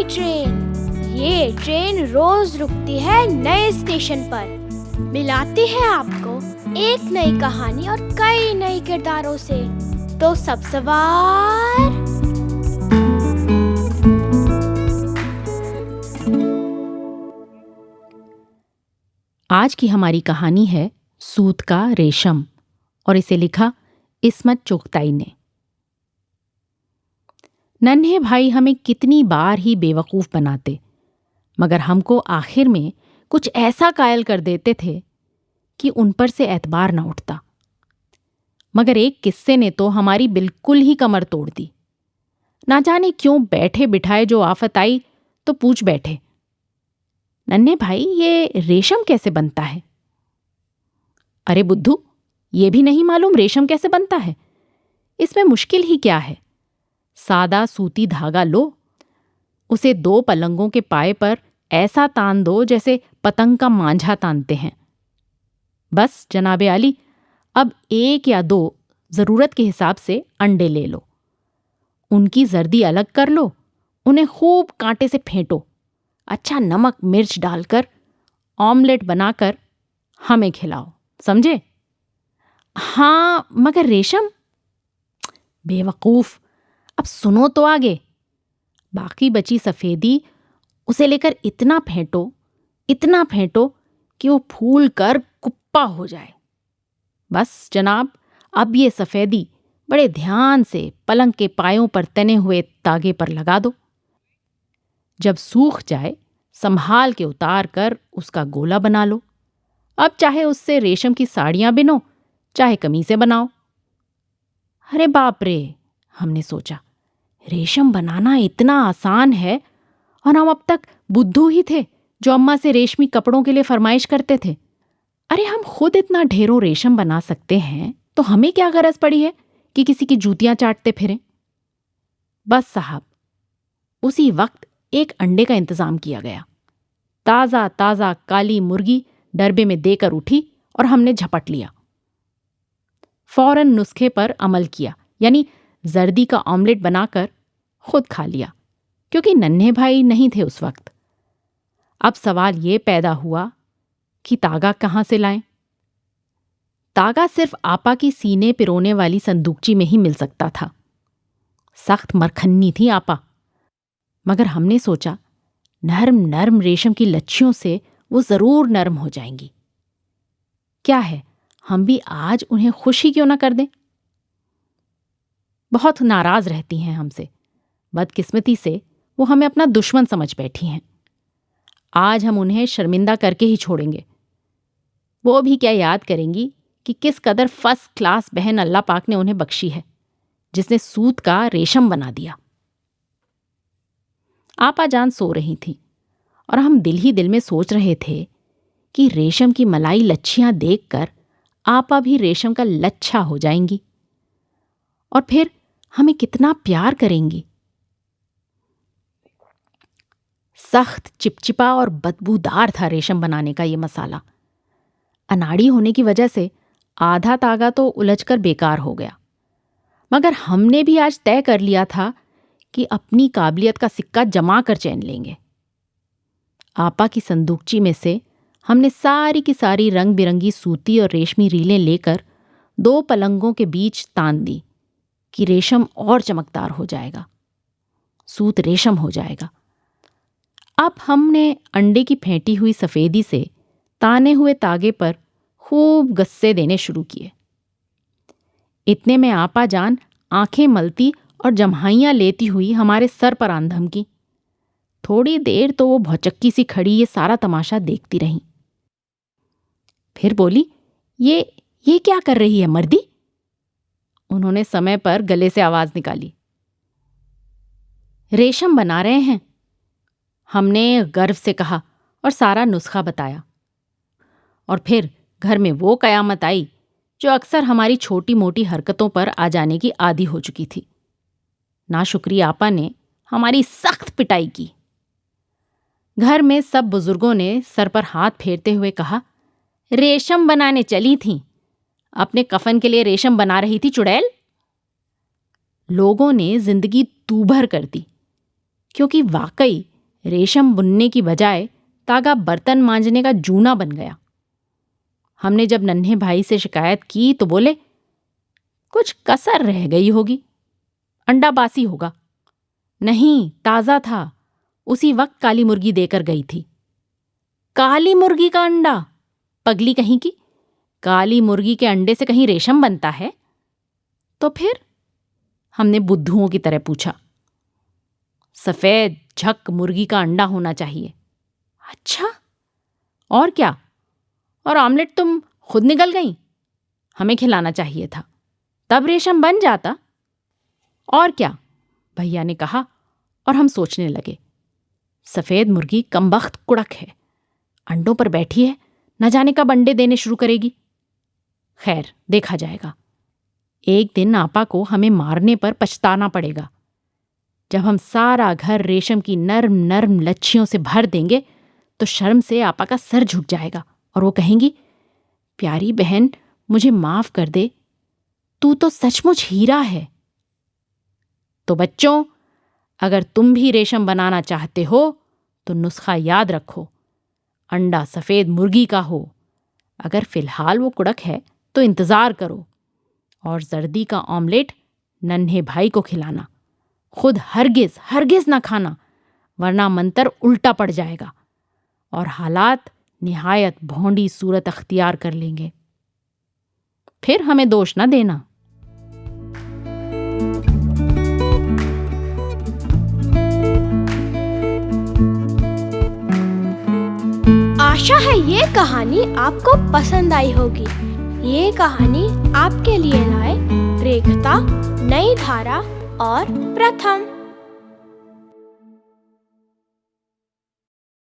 नई ट्रेन। ये ट्रेन रोज रुकती है नए स्टेशन पर, मिलाती है आपको एक नई कहानी और कई नए किरदारों से। तो सब सवार। आज की हमारी कहानी है सूत का रेशम और इसे लिखा इस्मत चुगताई ने। नन्हे भाई हमें कितनी बार ही बेवकूफ़ बनाते, मगर हमको आखिर में कुछ ऐसा कायल कर देते थे कि उन पर से एतबार न उठता। मगर एक किस्से ने तो हमारी बिल्कुल ही कमर तोड़ दी। ना जाने क्यों बैठे बिठाए जो आफत आई तो पूछ बैठे, नन्हे भाई ये रेशम कैसे बनता है? अरे बुद्धू, ये भी नहीं मालूम रेशम कैसे बनता है? इसमें मुश्किल ही क्या है? सादा सूती धागा लो, उसे 2 पलंगों के पाए पर ऐसा तान दो जैसे पतंग का मांझा तानते हैं। बस जनाबे आली, अब 1 या 2 ज़रूरत के हिसाब से अंडे ले लो, उनकी जर्दी अलग कर लो, उन्हें खूब कांटे से फेंटो, अच्छा नमक मिर्च डालकर ऑमलेट बनाकर हमें खिलाओ, समझे? हाँ, मगर रेशम? बेवकूफ़, अब सुनो तो आगे। बाकी बची सफ़ेदी, उसे लेकर इतना फेंटो कि वो फूल कर कुप्पा हो जाए। बस जनाब, अब ये सफ़ेदी बड़े ध्यान से पलंग के पायों पर तने हुए तागे पर लगा दो। जब सूख जाए संभाल के उतार कर उसका गोला बना लो। अब चाहे उससे रेशम की साड़ियाँ बिनो, चाहे कमीज़ें बनाओ। अरे बाप रे, हमने सोचा, रेशम बनाना इतना आसान है और हम अब तक बुद्धू ही थे जो अम्मा से रेशमी कपड़ों के लिए फरमाइश करते थे। अरे हम खुद इतना ढेरों रेशम बना सकते हैं तो हमें क्या गरज पड़ी है कि किसी की जूतियां चाटते फिरें? बस साहब, उसी वक्त एक अंडे का इंतजाम किया गया। ताज़ा ताज़ा काली मुर्गी डरबे में देकर उठी और हमने झपट लिया। फौरन नुस्खे पर अमल किया, यानी जर्दी का ऑमलेट बनाकर खुद खा लिया, क्योंकि नन्हे भाई नहीं थे उस वक्त। अब सवाल ये पैदा हुआ कि तागा कहाँ से लाएं? तागा सिर्फ आपा की सीने पिरोने वाली संदूकची में ही मिल सकता था। सख्त मरखन्नी थी आपा, मगर हमने सोचा नर्म नर्म रेशम की लच्छियों से वो जरूर नर्म हो जाएंगी। क्या है, हम भी आज उन्हें खुशी क्यों ना कर दें? बहुत नाराज रहती हैं हमसे। बदकिस्मती से वो हमें अपना दुश्मन समझ बैठी हैं। आज हम उन्हें शर्मिंदा करके ही छोड़ेंगे। वो भी क्या याद करेंगी कि किस कदर फर्स्ट क्लास बहन अल्लाह पाक ने उन्हें बख्शी है, जिसने सूत का रेशम बना दिया। आपा जान सो रही थी और हम दिल ही दिल में सोच रहे थे कि रेशम की मलाई लच्छियां देखकर आपा भी रेशम का लच्छा हो जाएंगी और फिर हमें कितना प्यार करेंगी। सख्त चिपचिपा और बदबूदार था रेशम बनाने का ये मसाला। अनाड़ी होने की वजह से आधा तागा तो उलझकर बेकार हो गया, मगर हमने भी आज तय कर लिया था कि अपनी काबिलियत का सिक्का जमा कर चैन लेंगे। आपा की संदूकची में से हमने सारी की सारी रंग बिरंगी सूती और रेशमी रीलें लेकर 2 पलंगों के बीच तान दी कि रेशम और चमकदार हो जाएगा, सूत रेशम हो जाएगा। अब हमने अंडे की फेंटी हुई सफ़ेदी से ताने हुए तागे पर खूब गस्से देने शुरू किए। इतने में आपा जान आंखें मलती और जम्हाइयाँ लेती हुई हमारे सर पर आन धमकी। थोड़ी देर तो वो भौचक्की सी खड़ी ये सारा तमाशा देखती रही। फिर बोली, ये क्या कर रही है मर्दी? उन्होंने समय पर गले से आवाज निकाली। रेशम बना रहे हैं, हमने गर्व से कहा और सारा नुस्खा बताया। और फिर घर में वो कयामत आई जो अक्सर हमारी छोटी मोटी हरकतों पर आ जाने की आदी हो चुकी थी। नाशुक्री आपा ने हमारी सख्त पिटाई की। घर में सब बुजुर्गों ने सर पर हाथ फेरते हुए कहा, रेशम बनाने चली थीं, अपने कफन के लिए रेशम बना रही थी चुड़ैल। लोगों ने जिंदगी दूभर कर दी, क्योंकि वाकई रेशम बुनने की बजाय तागा बर्तन मांजने का जूना बन गया। हमने जब नन्हे भाई से शिकायत की तो बोले, कुछ कसर रह गई होगी, अंडा बासी होगा। नहीं, ताज़ा था, उसी वक्त काली मुर्गी देकर गई थी। काली मुर्गी का अंडा? पगली कहीं की, काली मुर्गी के अंडे से कहीं रेशम बनता है? तो फिर? हमने बुद्धुओं की तरह पूछा। सफेद झक मुर्गी का अंडा होना चाहिए। अच्छा, और क्या? और ऑमलेट तुम खुद निगल गई? हमें खिलाना चाहिए था, तब रेशम बन जाता। और क्या? भैया ने कहा, और हम सोचने लगे। सफेद मुर्गी कमबख्त कुड़क है, अंडों पर बैठी है, न जाने कब अंडे देने शुरू करेगी। खैर, देखा जाएगा। एक दिन आपा को हमें मारने पर पछताना पड़ेगा। जब हम सारा घर रेशम की नर्म नर्म लच्छियों से भर देंगे तो शर्म से आपा का सर झुक जाएगा और वो कहेंगी, प्यारी बहन, मुझे माफ कर दे, तू तो सचमुच हीरा है। तो बच्चों, अगर तुम भी रेशम बनाना चाहते हो तो नुस्खा याद रखो, अंडा सफेद मुर्गी का हो। अगर फिलहाल वो कुड़क है तो इंतजार करो, और जर्दी का ऑमलेट नन्हे भाई को खिलाना। खुद हरगिज हरगिज ना खाना, वरना मंतर उल्टा पड़ जाएगा और हालात निहायत भोंडी सूरत अख्तियार कर लेंगे। फिर हमें दोष न देना। आशा है ये कहानी आपको पसंद आई होगी। ये कहानी आपके लिए लाए रेखता, नई धारा और प्रथम।